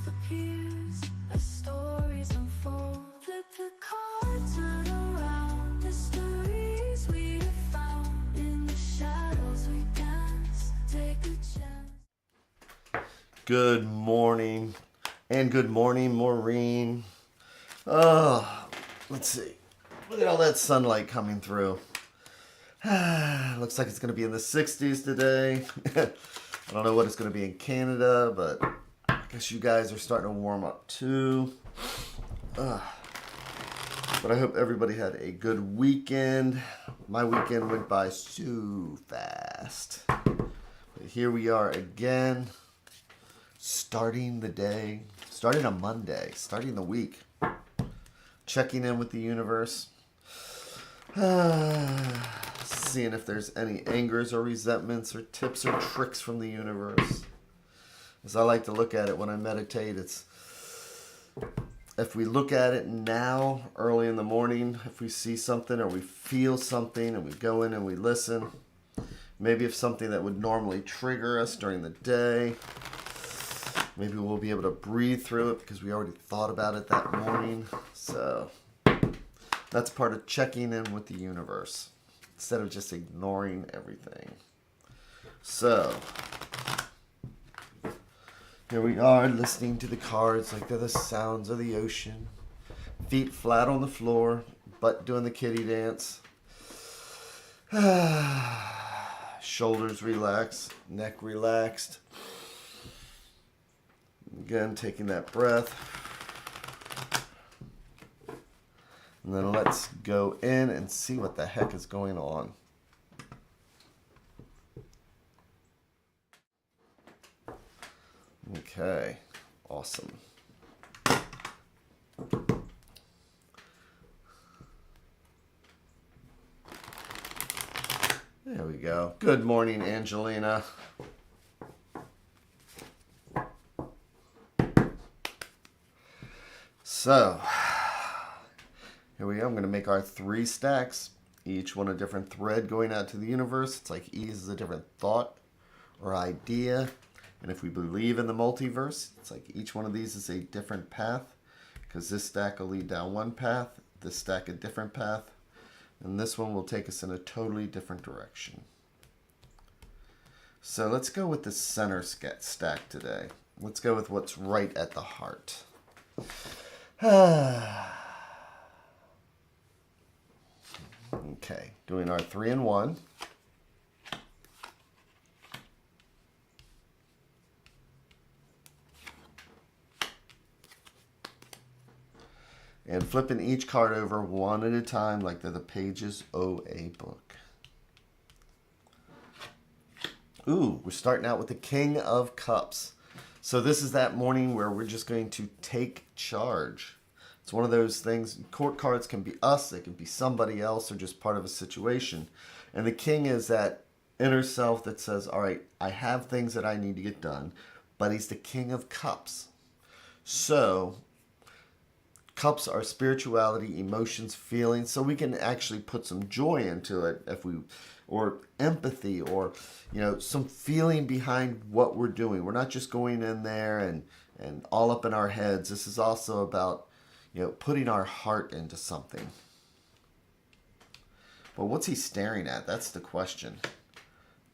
truth appears, as stories unfold. Flip the cards, turn around. Mysteries we have found. In the shadows we dance. Take a chance. Good morning. And good morning, Maureen. Oh, let's see. Look at all that sunlight coming through. Looks like it's going to be in the 60s today. I don't know what it's going to be in Canada, but I guess you guys are starting to warm up too. But I hope everybody had a good weekend. My weekend went by so fast. But here we are again, starting the day, starting a Monday, starting the week, checking in with the universe. Seeing if there's any angers or resentments or tips or tricks from the universe. As I like to look at it when I meditate, it's if we look at it now, early in the morning, if we see something or we feel something and we go in and we listen, maybe if something that would normally trigger us during the day, maybe we'll be able to breathe through it because we already thought about it that morning. So that's part of checking in with the universe instead of just ignoring everything. So here we are listening to the cards like they're the sounds of the ocean. Feet flat on the floor, butt doing the kitty dance. Shoulders relaxed, neck relaxed. Again, taking that breath. And then let's go in and see what the heck is going on. Okay, awesome. There we go. Good morning, Angelina. So, here we go. I'm going to make our 3 stacks, each one a different thread going out to the universe. It's like each is a different thought or idea. And if we believe in the multiverse, it's like each one of these is a different path, because this stack will lead down one path, this stack a different path, and this one will take us in a totally different direction. So let's go with the center stack today. Let's go with what's right at the heart. Okay, doing our 3 and 1. And flipping each card over one at a time like they're the pages of a book. Ooh, we're starting out with the King of Cups. So this is that morning where we're just going to take charge. It's one of those things, court cards can be us, they can be somebody else, or just part of a situation. And the king is that inner self that says, all right, I have things that I need to get done, but he's the King of Cups. So cups are spirituality, emotions, feelings, so we can actually put some joy into it if we, or empathy, or some feeling behind what we're doing. We're not just going in there and all up in our heads. This is also about putting our heart into something. But what's he staring at? That's the question.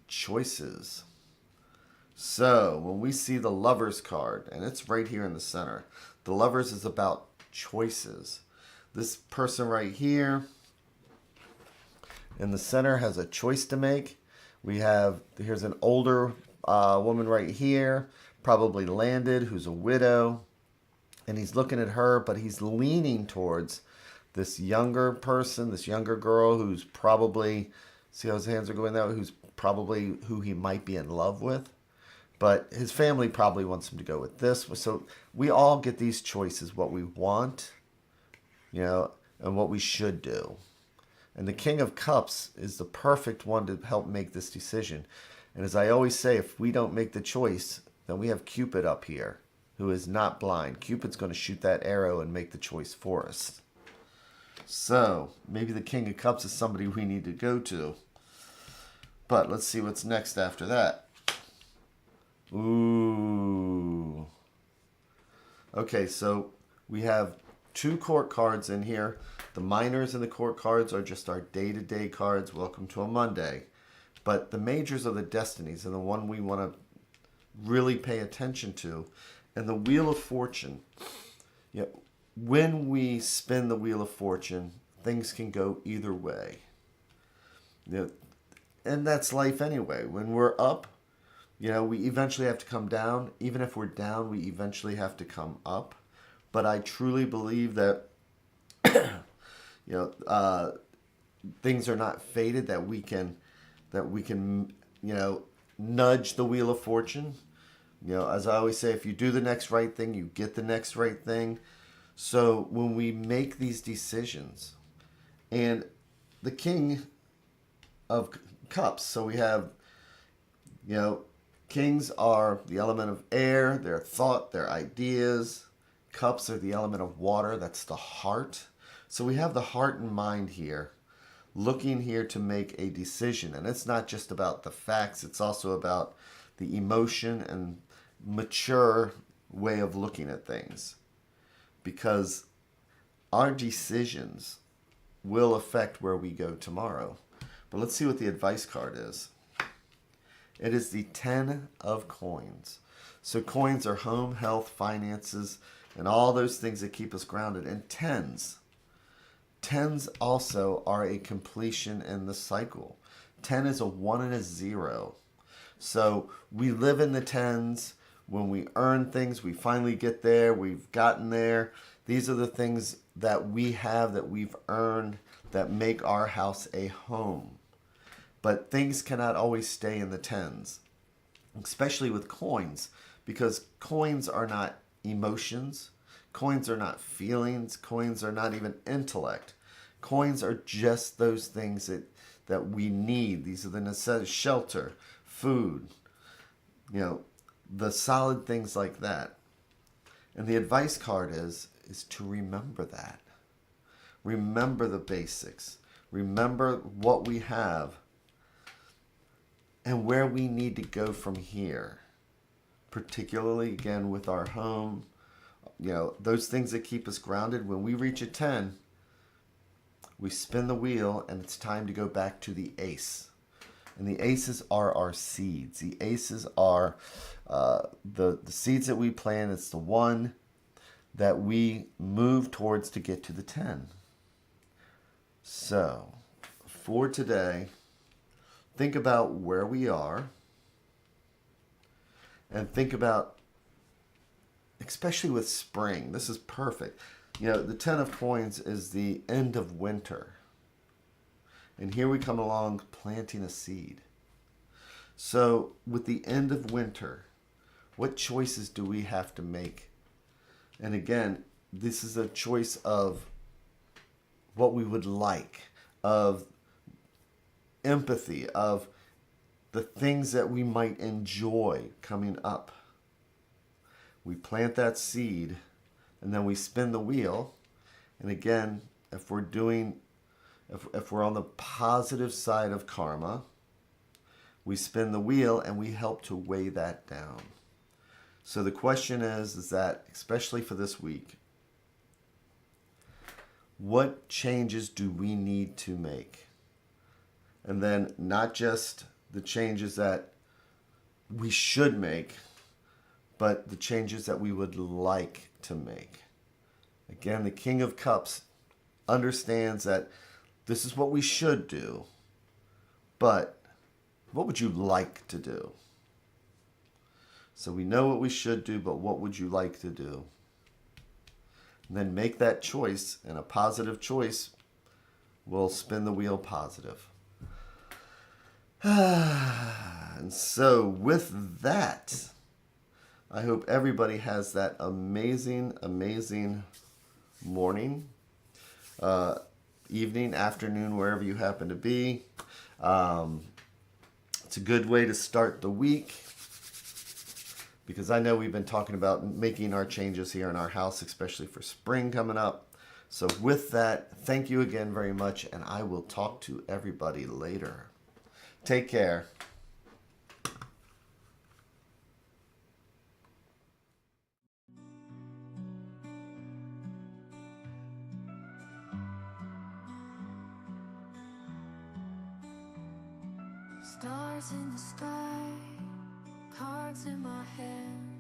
Choices. So when we see the Lovers card, and it's right here in the center, the Lovers is about choices. This person right here in the center has a choice to make. Here's an older woman right here, probably landed, who's a widow, and he's looking at her, but he's leaning towards this younger person, this younger girl who's probably, see how his hands are going that way, who's probably who he might be in love with. But his family probably wants him to go with this. So we all get these choices, what we want, and what we should do. And the King of Cups is the perfect one to help make this decision. And as I always say, if we don't make the choice, then we have Cupid up here, who is not blind. Cupid's going to shoot that arrow and make the choice for us. So maybe the King of Cups is somebody we need to go to. But let's see what's next after that. Ooh. Okay, so we have 2 court cards in here. The minors and the court cards are just our day-to-day cards. Welcome to a Monday. But the majors are the destinies, and the one we want to really pay attention to. And the Wheel of Fortune. Yeah, when we spin the Wheel of Fortune, things can go either way. You know, and that's life anyway. When we're up, we eventually have to come down. Even if we're down, we eventually have to come up. But I truly believe that, things are not fated, that we can, nudge the Wheel of Fortune. As I always say, if you do the next right thing, you get the next right thing. So when we make these decisions, and the King of Cups, so we have, kings are the element of air, their thought, their ideas. Cups are the element of water, that's the heart. So we have the heart and mind here, looking here to make a decision. And it's not just about the facts, it's also about the emotion and mature way of looking at things. Because our decisions will affect where we go tomorrow. But let's see what the advice card is. It is the 10 of coins. So coins are home, health, finances, and all those things that keep us grounded. And tens also are a completion in the cycle. 10 is a 1 and a 0. So we live in the tens. When we earn things, we finally get there. We've gotten there. These are the things that we have, that we've earned, that make our house a home. But things cannot always stay in the tens, especially with coins, because coins are not emotions. Coins are not feelings. Coins are not even intellect. Coins are just those things that we need. These are the necessities: shelter, food, the solid things like that. And the advice card is to remember that. Remember the basics. Remember what we have and where we need to go from here. Particularly, again, with our home, those things that keep us grounded. When we reach a 10, we spin the wheel and it's time to go back to the ace. And the aces are our seeds. The aces are the seeds that we plant. It's the one that we move towards to get to the 10. So, for today, think about where we are. And think about, especially with spring, this is perfect. The 10 of coins is the end of winter. And here we come along planting a seed. So with the end of winter, what choices do we have to make? And again, this is a choice of what we would like, of empathy, of the things that we might enjoy coming up. We plant that seed and then we spin the wheel. And again, if we're on the positive side of karma, we spin the wheel and we help to weigh that down. So the question is that, especially for this week, what changes do we need to make? And then not just the changes that we should make, but the changes that we would like to make. Again, the King of Cups understands that this is what we should do, but what would you like to do? So we know what we should do, but what would you like to do? And then make that choice, and a positive choice will spin the wheel positive. And so with that, I hope everybody has that amazing, amazing morning, evening, afternoon, wherever you happen to be. It's a good way to start the week, because I know we've been talking about making our changes here in our house, especially for spring coming up. So with that, thank you again very much, and I will talk to everybody later. Take care. Stars in the sky, cards in my hand.